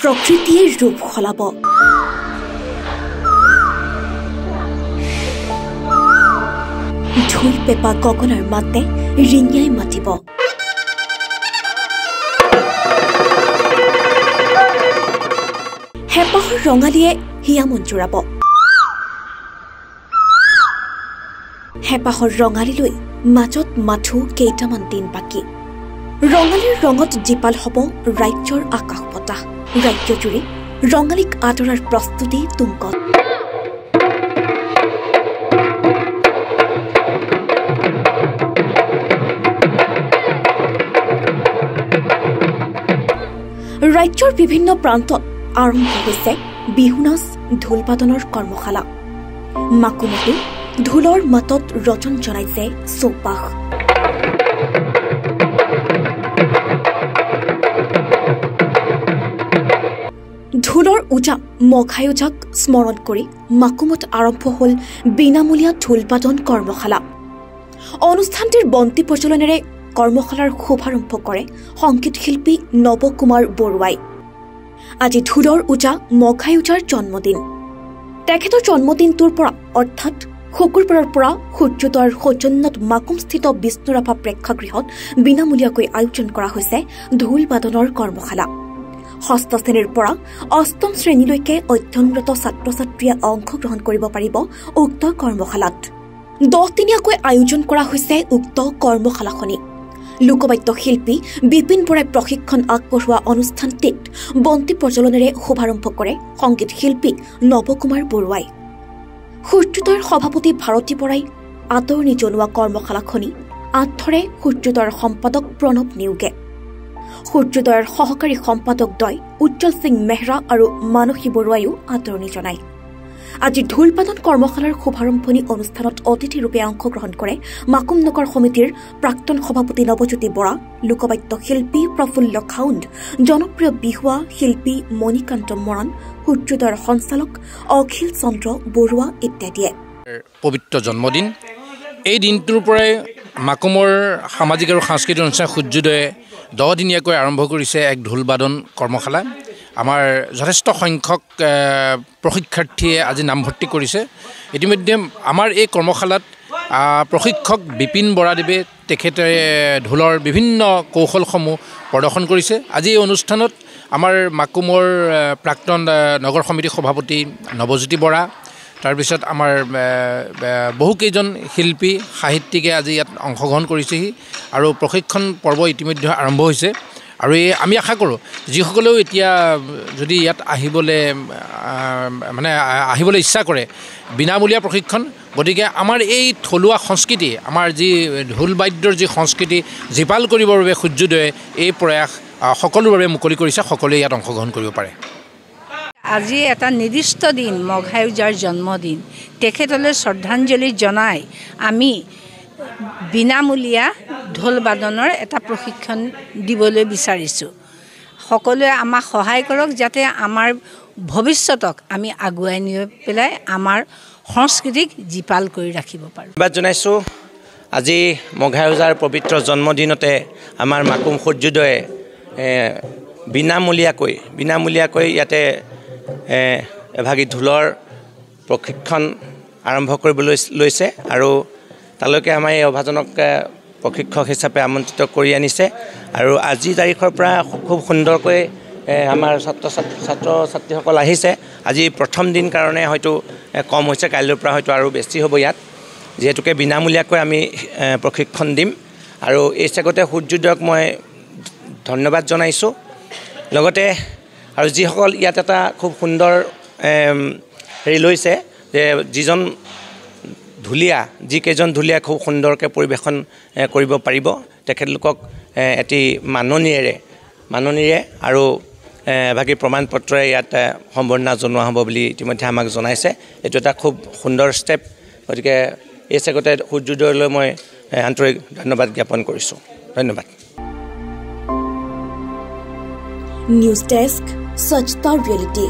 প্ৰকৃতিয়ে ৰূপ সলাব। ঢোল পেপা গগনাৰ মাতে ৰিঙিয়াই মাতিব। হেঁপাহৰ ৰঙালীয়ে হিয়া মঞ্জুৰাব। হেঁপাহৰ ৰঙালীলৈ মাজত মাথো কেইটামান দিন বাকী। ৰঙালীৰ ৰঙত জীপাল হ'ব ৰাজ্যৰ আকাশ বতাহ। ৰাজ্যজুৰি ৰঙালীক আদৰাৰ প্ৰস্তুতি তুংগত। ৰাজ্যৰ বিভিন্ন প্ৰান্তত আৰম্ভ হৈছে বিহু নাচ ঢোলবাদনৰ কৰ্মশালা। মাকুমতো ঢোলৰ মাতত ৰজন জনাইছে চৌপাশ। ঢোলৰ ওজা মঘায়োজাক স্মৰণ কৰি মাকুমত আৰম্ভ হ'ল বিনামূলীয়া ঢোলবাদন কৰ্মশালা। অনুষ্ঠানটিৰ বন্তি প্ৰজ্বলনেৰে কৰ্মশালাৰ শুভাৰম্ভ কৰে সংগীত শিল্পী নৱকুমাৰ বৰুৱাই। আজি ঢোলৰ ওজা মঘায়োজাৰ জন্মদিন। তেখেতৰ জন্মদিনটোৰ পৰা অৰ্থাৎ শুকুৰবাৰৰ পৰা সূৰ্যোদয়ৰ সৌজন্যত মাকুমস্থিত বিষ্ণুৰাভা প্ৰেক্ষাগৃহত বিনামূলীয়াকৈ আয়োজন কৰা হৈছে ঢোলবাদনৰ কৰ্মশালা। ষষ্ঠ শ্ৰেণীৰ পৰা অষ্টম শ্ৰেণীলৈকে অধ্যয়নৰত ছাত্ৰ ছাত্ৰীয়ে অংশগ্ৰহণ কৰিব পাৰিব উক্ত কৰ্মশালাত। 10 দিনীয়াকৈ আয়োজন কৰা হৈছে উক্ত কৰ্মশালাখনি। লোকবাদ্য শিল্পী বিপিন বৰাই প্ৰশিক্ষণ আগবঢ়োৱা অনুষ্ঠানটিত বন্তি প্ৰজ্বলনেৰে শুভাৰম্ভ কৰে সংগীত শিল্পী নৱকুমাৰ বৰুৱাই। সূৰ্যোদয়ৰ সভাপতি ভাৰতী বৰাই আদৰণি জনোৱা কৰ্মশালাখনি আঁত ধৰে সূৰ্যোদয়ৰ সম্পাদক প্ৰণৱ নেওগে। সূৰ্যোদয়ৰ সহকাৰী সম্পাদকদ্বয় উজ্জ্বল সিং মেহৰা আৰু মানসী বৰুৱাইও আদৰণি জনায়। আজি ঢোলবাদন কৰ্মশালাৰ শুভাৰম্ভণি অনুষ্ঠানত অতিথিৰূপে অংশগ্ৰহণ কৰে মাকুম নগৰ সমিতিৰ প্ৰাক্তন সভাপতি নৱজ্যোতি বৰা, লোকবাদ্য শিল্পী প্ৰফুল্ল খাউণ্ড, জনপ্ৰিয় বিহুৱা শিল্পী মণিকান্ত মৰাণ, সূৰ্যোদয়ৰ সঞ্চালক অখিল চন্দ্ৰ বৰুৱা ইত্যাদিয়ে। পবিত্ৰ জন্মদিন। এই দিনটোৰ পৰাই মাকুমৰ সামাজিক আৰু সাংস্কৃতিক অনুষ্ঠান সূৰ্যোদয়ে 10 দিনীয়াকৈ আৰম্ভ কৰিছে এক ঢোলবাদন কৰ্মশালা। আমাৰ যথেষ্ট সংখ্যক প্ৰশিক্ষাৰ্থীয়ে আজি নামভৰ্তি কৰিছে। ইতিমধ্যে আমাৰ এই কৰ্মশালাত প্ৰশিক্ষক বিপিন বৰাদেৱে তেখেতে ঢোলৰ বিভিন্ন কৌশলসমূহ প্ৰদৰ্শন কৰিছে। আজি এই অনুষ্ঠানত আমাৰ মাকুমৰ প্ৰাক্তন নগৰ সমিতি সভাপতি নৱজ্যোতি বৰা, তাৰপিছত আমাৰ বহুকেইজন শিল্পী সাহিত্যিকে আজি ইয়াত অংশগ্ৰহণ কৰিছেহি আৰু প্ৰশিক্ষণ পৰ্ব ইতিমধ্যে আৰম্ভ হৈছে। আৰু আমি আশা কৰোঁ যিসকলেও এতিয়া যদি ইয়াত আহিবলৈ ইচ্ছা কৰে বিনামূলীয়া প্ৰশিক্ষণ, গতিকে আমাৰ এই থলুৱা সংস্কৃতি, আমাৰ যি ঢোলবাদ্যৰ যি সংস্কৃতি জীপাল কৰিবৰ বাবে সূৰ্যোদয়ে এই প্ৰয়াস সকলোৰ বাবে মুকলি কৰিছে। সকলোৱে ইয়াত অংশগ্ৰহণ কৰিব পাৰে। আজি এটা নিৰ্দিষ্ট দিন মঘায়োজাৰ জন্মদিন। তেখেতলৈ শ্ৰদ্ধাঞ্জলি জনাই আমি বিনামূলীয়া ঢোলবাদনৰ এটা প্ৰশিক্ষণ দিবলৈ বিচাৰিছোঁ। সকলোৱে আমাক সহায় কৰক যাতে আমাৰ ভৱিষ্যতক আমি আগুৱাই নি পেলাই আমাৰ সংস্কৃতিক জীপাল কৰি ৰাখিব পাৰোঁ। ধন্যবাদ জনাইছোঁ। আজি মঘায়োজাৰ পবিত্ৰ জন্মদিনতে আমাৰ মাকুম সূৰ্যোদয়ে বিনামূলীয়াকৈ ইয়াতে এভাগী ঢোলৰ প্ৰশিক্ষণ আৰম্ভ কৰিবলৈ লৈছে আৰু তালৈকে আমাৰ এই অভাজনক প্ৰশিক্ষক হিচাপে আমন্ত্ৰিত কৰি আনিছে। আৰু আজি তাৰিখৰ পৰা খুব সুন্দৰকৈ আমাৰ ছাত্ৰ ছাত্ৰীসকল আহিছে। আজি প্ৰথম দিন কাৰণে হয়তো কম হৈছে, কাইলৈৰ পৰা হয়তো আৰু বেছি হ'ব ইয়াত, যিহেতুকে বিনামূলীয়াকৈ আমি প্ৰশিক্ষণ দিম। আৰু এই চেগতে সূৰ্যোদয়ক মই ধন্যবাদ জনাইছোঁ। লগতে আৰু যিসকল ইয়াত এটা খুব সুন্দৰ লৈছে যে যিকেইজন ঢুলীয়া খুব সুন্দৰকৈ পৰিৱেশন কৰিব পাৰিব, তেখেতলোকক এটি মাননীৰে আৰু এভাগী প্ৰমাণ পত্ৰৰে ইয়াত সম্বৰ্ধনা জনোৱা হ'ব বুলি ইতিমধ্যে আমাক জনাইছে। এইটো এটা খুব সুন্দৰ ষ্টেপ। গতিকে এই চেগতে সূৰ্যোদয়লৈ মই আন্তৰিক ধন্যবাদ জ্ঞাপন কৰিছোঁ। ধন্যবাদ। নিউজ ডেস্ক, স্বচ্ছতা ৰিয়েলিটি।